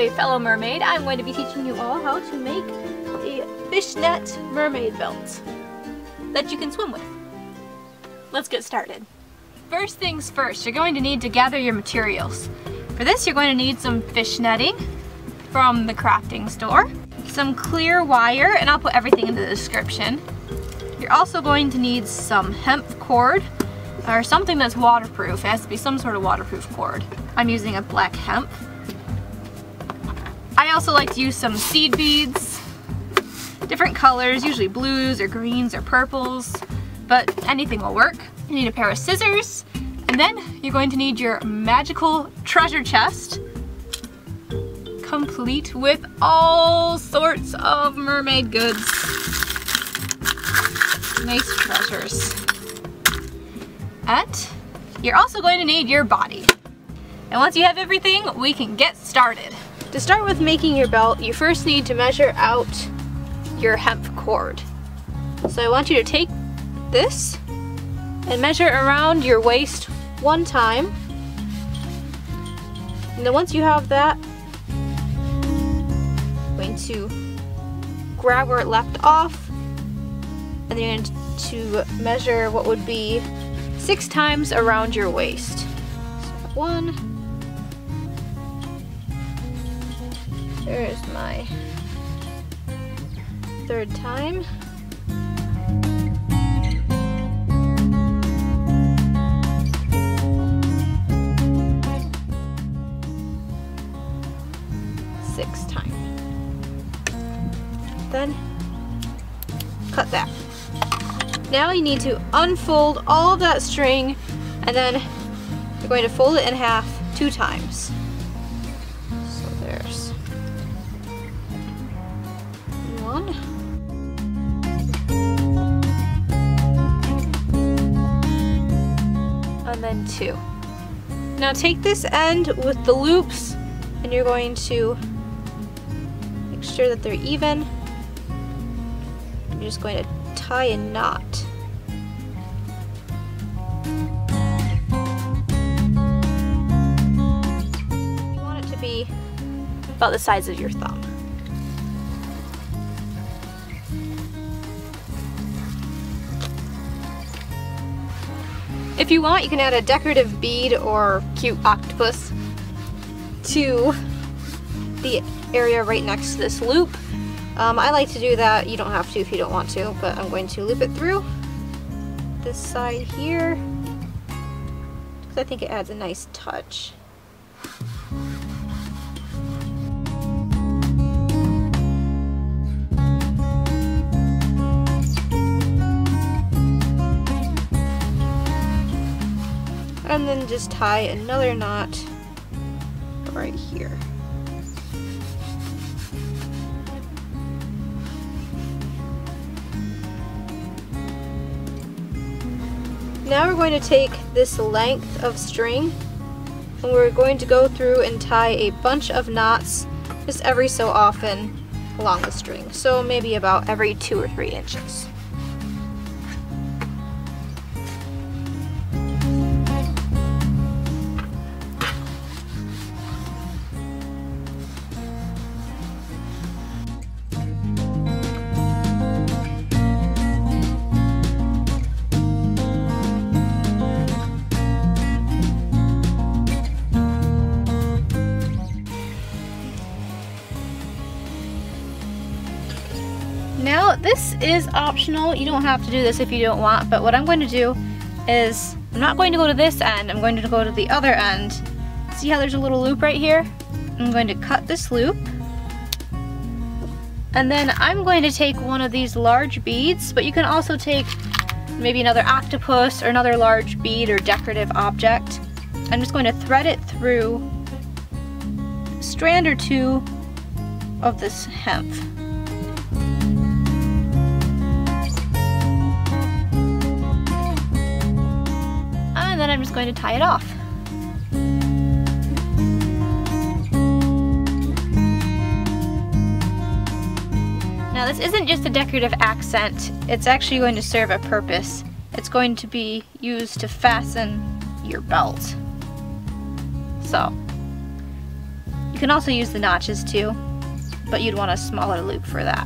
Hey fellow mermaid, I'm going to be teaching you all how to make a fishnet mermaid belt that you can swim with. Let's get started. First things first, you're going to need to gather your materials. For this you're going to need some fish netting from the crafting store, some clear wire, and I'll put everything in the description. You're also going to need some hemp cord or something that's waterproof. It has to be some sort of waterproof cord. I'm using a black hemp. I also like to use some seed beads, different colors, usually blues or greens or purples, but anything will work. You need a pair of scissors, and then you're going to need your magical treasure chest, complete with all sorts of mermaid goods. Nice treasures. And you're also going to need your body. And once you have everything, we can get started. To start with making your belt, you first need to measure out your hemp cord. So I want you to take this and measure around your waist one time. And then once you have that, you're going to grab where it left off, and then you're going to measure what would be 6 times around your waist. So 1. There's my 3rd time. Sixth time. Then cut that. Now you need to unfold all of that string, and then you're going to fold it in half 2 times. So there's 1. And then 2. Now take this end with the loops, and you're going to make sure that they're even. You're just going to tie a knot. You want it to be about the size of your thumb. If you want, you can add a decorative bead or cute octopus to the area right next to this loop. I like to do that. You don't have to if you don't want to, but I'm going to loop it through this side here because I think it adds a nice touch. And then just tie another knot right here. Now we're going to take this length of string and we're going to go through and tie a bunch of knots just every so often along the string. So maybe about every 2 or 3 inches. Now this is optional, you don't have to do this if you don't want, but what I'm going to do is, I'm not going to go to this end, I'm going to go to the other end. See how there's a little loop right here? I'm going to cut this loop, and then I'm going to take one of these large beads, but you can also take maybe another octopus or another large bead or decorative object. I'm just going to thread it through a strand or 2 of this hemp. And then I'm just going to tie it off. Now this isn't just a decorative accent, it's actually going to serve a purpose. It's going to be used to fasten your belt. So You can also use the notches too, but you'd want a smaller loop for that.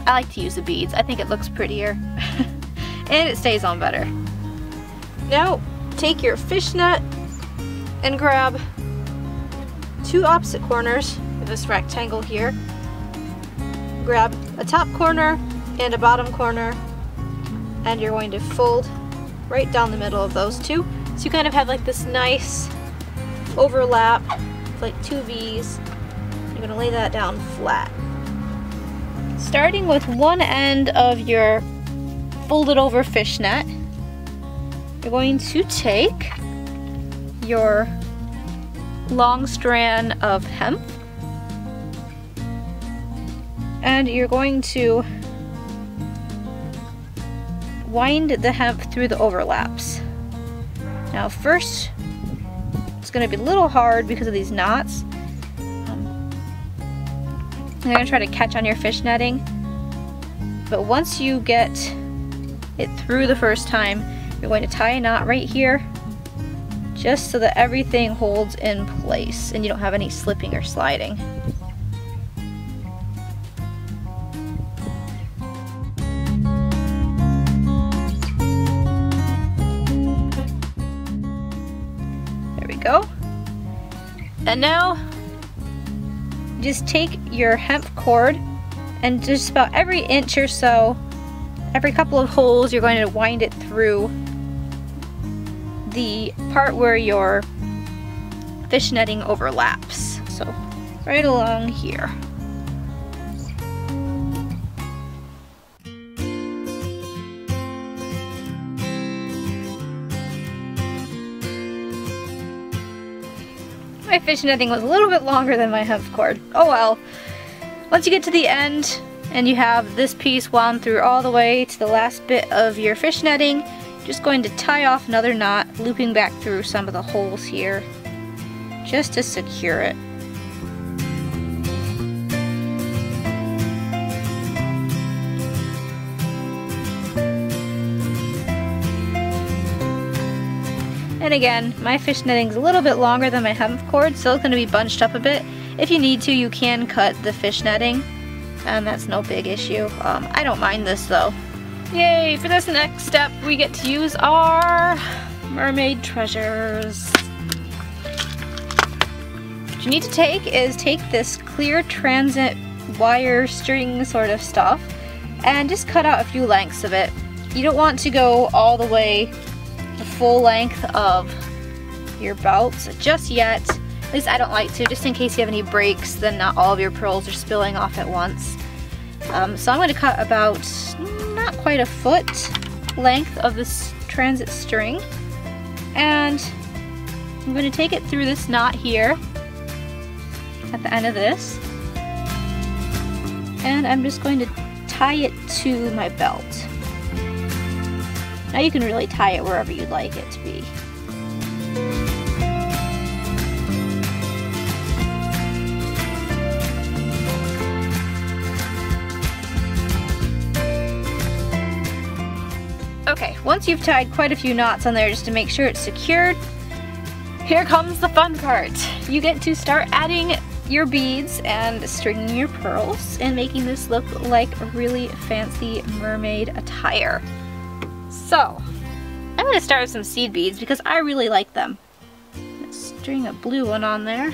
I like to use the beads. I think it looks prettier and it stays on better. Now take your fishnet and grab two opposite corners of this rectangle here. Grab a top corner and a bottom corner, and you're going to fold right down the middle of those two. So you kind of have like this nice overlap, like two V's. You're going to lay that down flat. Starting with one end of your folded over fishnet, you're going to take your long strand of hemp and you're going to wind the hemp through the overlaps. Now first, it's going to be a little hard because of these knots. You're going to try to catch on your fish netting, but once you get it through the first time, you're going to tie a knot right here, just so that everything holds in place and you don't have any slipping or sliding. There we go. And now just take your hemp cord and just about every inch or so, every couple of holes, you're going to wind it through the part where your fish netting overlaps. So right along here. My fish netting was a little bit longer than my hemp cord. Oh well. Once you get to the end and you have this piece wound through all the way to the last bit of your fish netting, just going to tie off another knot, looping back through some of the holes here, just to secure it. And again, my fish netting is a little bit longer than my hemp cord, so it's going to be bunched up a bit. If you need to, you can cut the fish netting, and that's no big issue. I don't mind this though. Yay! For this next step, we get to use our mermaid treasures. What you need to take is take this clear transit wire string sort of stuff and just cut out a few lengths of it. You don't want to go all the way the full length of your belts just yet. At least I don't like to, just in case you have any breaks, then not all of your pearls are spilling off at once. So I'm going to cut about not quite a foot length of this transit string, and I'm going to take it through this knot here at the end of this, and I'm just going to tie it to my belt. Now you can really tie it wherever you'd like it to be. Okay, once you've tied quite a few knots on there just to make sure it's secured, here comes the fun part. You get to start adding your beads and stringing your pearls and making this look like a really fancy mermaid attire. So, I'm going to start with some seed beads because I really like them. Let's string a blue one on there.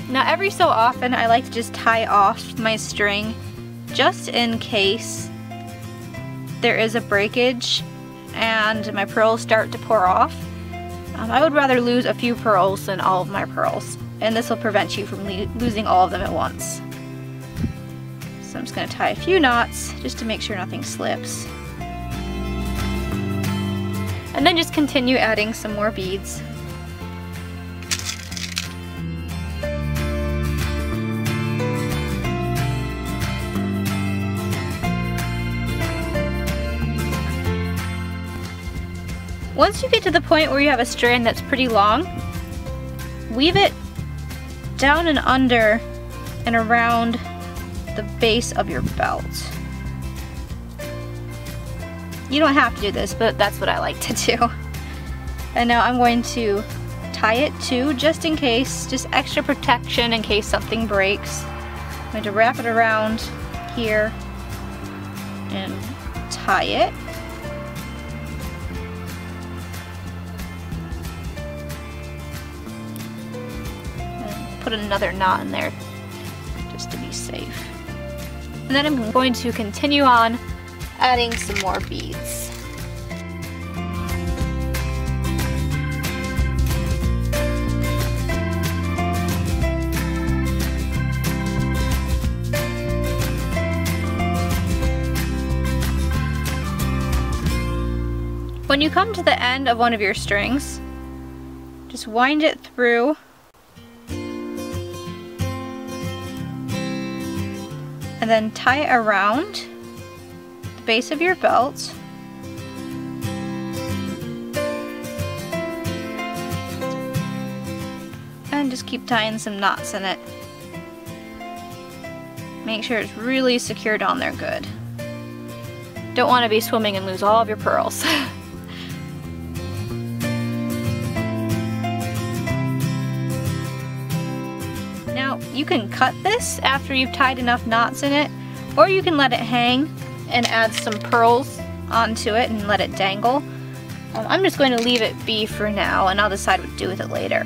Now every so often I like to just tie off my string just in case there is a breakage and my pearls start to pour off. I would rather lose a few pearls than all of my pearls, and this will prevent you from losing all of them at once. So I'm just going to tie a few knots just to make sure nothing slips. And then just continue adding some more beads. Once you get to the point where you have a strand that's pretty long, weave it down and under and around the base of your belt. You don't have to do this, but that's what I like to do. And now I'm going to tie it too, just in case, just extra protection in case something breaks. I'm going to wrap it around here and tie it. And put another knot in there just to be safe. And then I'm going to continue on adding some more beads. When you come to the end of one of your strings, just wind it through and then tie it around the base of your belt. And just keep tying some knots in it. Make sure it's really secured on there good. Don't want to be swimming and lose all of your pearls. Now, you can cut this after you've tied enough knots in it, or you can let it hang and add some pearls onto it and let it dangle. I'm just going to leave it be for now, and I'll decide what to do with it later.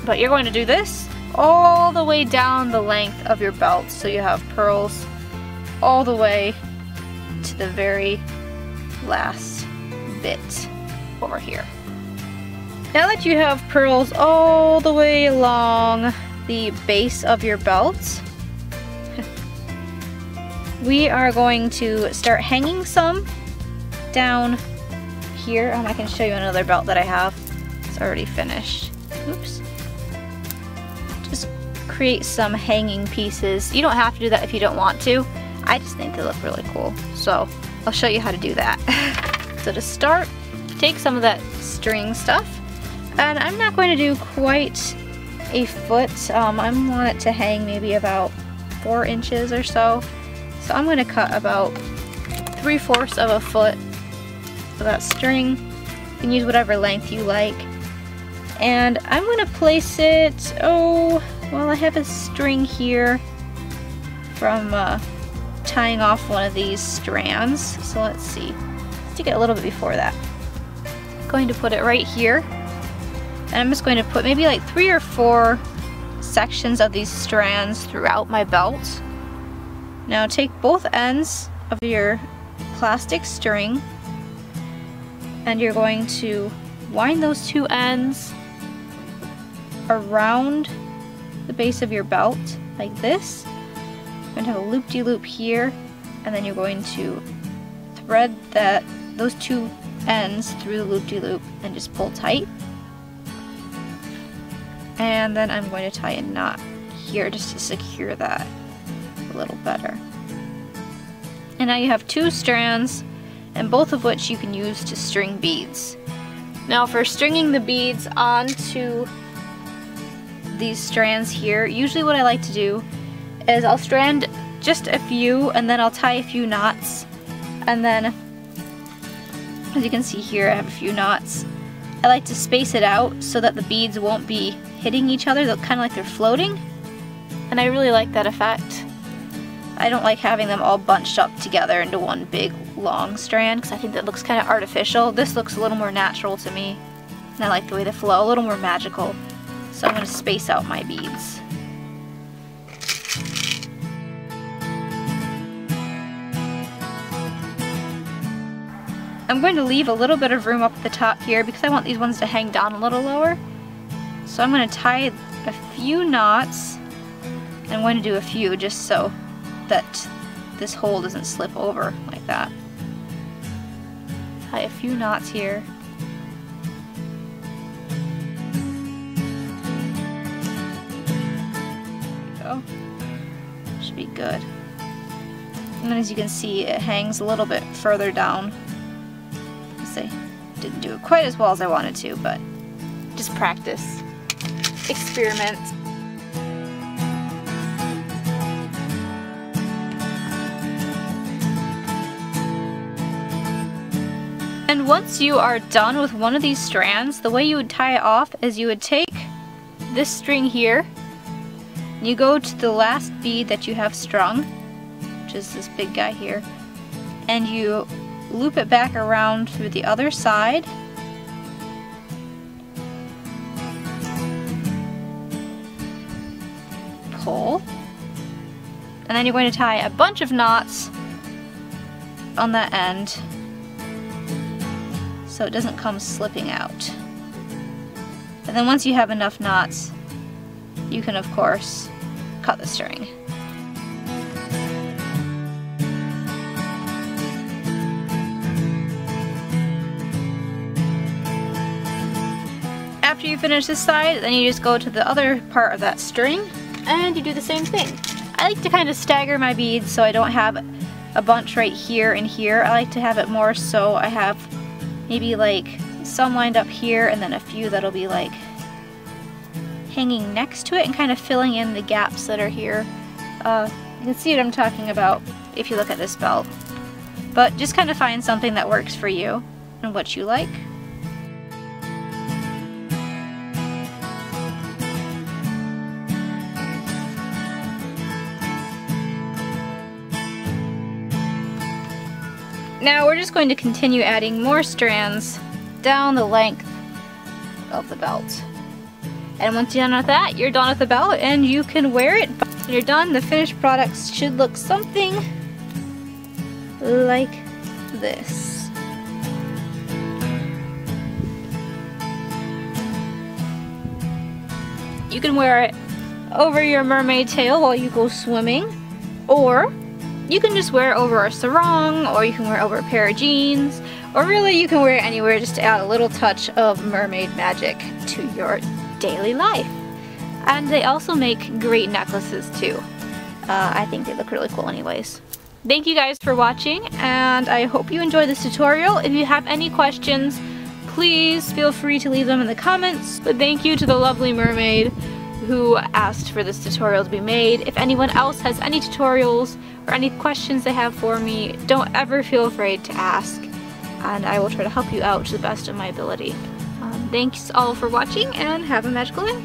But you're going to do this all the way down the length of your belt, so you have pearls all the way to the very last bit over here. Now that you have pearls all the way along the base of your belt, we are going to start hanging some down here. I can show you another belt that I have. It's already finished. Oops. Just create some hanging pieces. You don't have to do that if you don't want to. I just think they look really cool, so I'll show you how to do that. So to start, take some of that string stuff, and I'm not going to do quite a foot. I want it to hang maybe about 4 inches or so. So I'm going to cut about 3/4 of a foot of that string. You can use whatever length you like. And I'm going to place it, well, I have a string here from tying off one of these strands. So let's see. Let's take it a little bit before that. I'm going to put it right here. And I'm just going to put maybe like 3 or 4 sections of these strands throughout my belt. Now take both ends of your plastic string and you're going to wind those 2 ends around the base of your belt like this. You're going to have a loop-de-loop here, and then you're going to thread those 2 ends through the loop-de-loop and just pull tight. And then I'm going to tie a knot here just to secure that a little better. And now you have 2 strands, and both of which you can use to string beads. Now for stringing the beads onto these strands here, usually what I like to do is I'll strand just a few and then I'll tie a few knots, and then as you can see here I have a few knots. I like to space it out so that the beads won't be hitting each other. They'll kind of like they're floating, and I really like that effect. I don't like having them all bunched up together into one big long strand because I think that looks kind of artificial. This looks a little more natural to me, and I like the way they flow, a little more magical. So I'm going to space out my beads. I'm going to leave a little bit of room up at the top here because I want these ones to hang down a little lower. So I'm going to tie a few knots. I'm going to do a few just so that this hole doesn't slip over like that. Tie a few knots here. There we go. Should be good. And then as you can see, it hangs a little bit further down. Let's say Didn't do it quite as well as I wanted to, but just practice, experiment. And once you are done with one of these strands, the way you would tie it off is you would take this string here, you go to the last bead that you have strung, which is this big guy here, and you loop it back around through the other side. Pull. And then you're going to tie a bunch of knots on that end so it doesn't come slipping out. And then once you have enough knots, you can of course cut the string. After you finish this side, then you just go to the other part of that string and you do the same thing. I like to kind of stagger my beads so I don't have a bunch right here and here. I like to have it more so I have maybe like some lined up here and then a few that'll be like hanging next to it and kind of filling in the gaps that are here. You can see what I'm talking about if you look at this belt. But just kind of find something that works for you and what you like. Now we're just going to continue adding more strands down the length of the belt. And once you're done with that, you're done with the belt and you can wear it. When you're done, the finished products should look something like this. You can wear it over your mermaid tail while you go swimming, or you can just wear it over a sarong, or you can wear it over a pair of jeans, or really you can wear it anywhere just to add a little touch of mermaid magic to your daily life. And they also make great necklaces too. I think they look really cool anyways. Thank you guys for watching, and I hope you enjoyed this tutorial. If you have any questions, please feel free to leave them in the comments. But thank you to the lovely mermaid who asked for this tutorial to be made. If anyone else has any tutorials or any questions they have for me, don't ever feel afraid to ask, and I will try to help you out to the best of my ability. Thanks all for watching, and have a magical day.